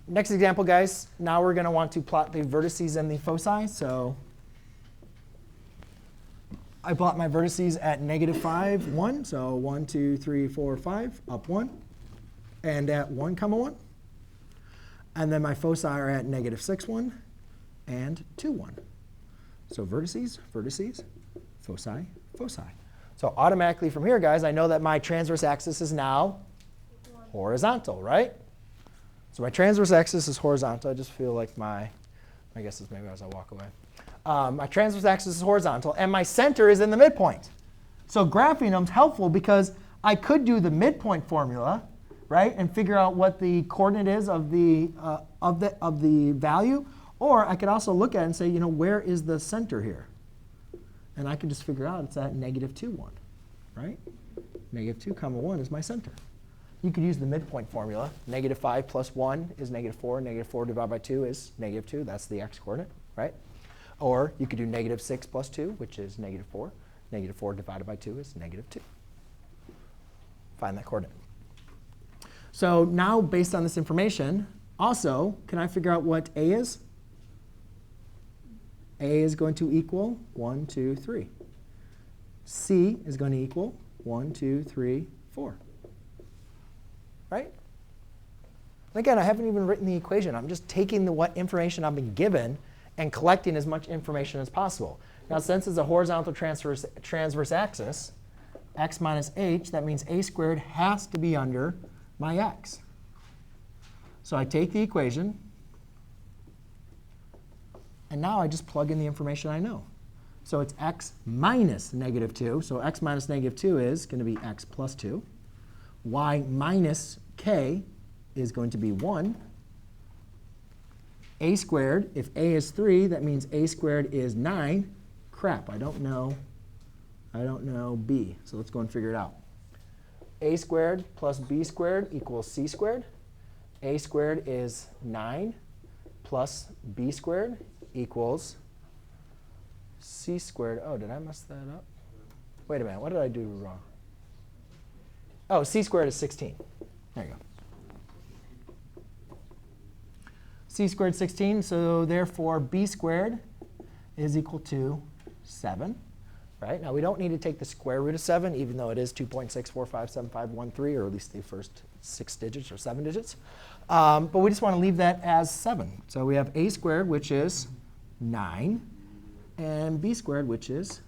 Next example, guys. Now we're going to want to plot the vertices and the foci. So I plot my vertices at -5, 1. So 1, 2, 3, 4, 5, up 1. And at 1, 1. And then my foci are at -6, 1, and 2, 1. So vertices, vertices, foci, foci. So automatically from here, guys, I know that my transverse axis is now horizontal, right? So my transverse axis is horizontal. I just feel like my guess is maybe as I walk away. My transverse axis is horizontal, and my center is in the midpoint. So graphing them is helpful because I could do the midpoint formula, right, and figure out what the coordinate is of the value. Or I could also look at it and say, where is the center here? And I can just figure out it's at -2, 1, right? -2, 1 is my center. You could use the midpoint formula. -5 plus 1 is -4. -4 divided by 2 is -2. That's the x coordinate, right? Or you could do -6 plus 2, which is -4. -4 divided by 2 is -2. Find that coordinate. So now, based on this information, also, can I figure out what A is? A is going to equal 1, 2, 3. C is going to equal 1, 2, 3, 4. Right? And again, I haven't even written the equation. I'm just taking what information I've been given and collecting as much information as possible. Now, since it's a horizontal transverse axis, x minus h, that means a squared has to be under my x. So I take the equation, and now I just plug in the information I know. So it's x minus -2. So x minus -2 is going to be x plus 2. Y minus k is going to be 1. A squared, if a is 3, that means a squared is 9. Crap, I don't know b. So let's go and figure it out. A squared plus b squared equals c squared. A squared is 9 plus b squared equals c squared. Oh, did I mess that up? Wait a minute. What did I do wrong? Oh, c squared is 16. There you go. C squared 16. So therefore, b squared is equal to 7. Right? Now, we don't need to take the square root of 7, even though it is 2.6457513, or at least the first 6 digits or 7 digits. But we just want to leave that as 7. So we have a squared, which is 9, and b squared, which is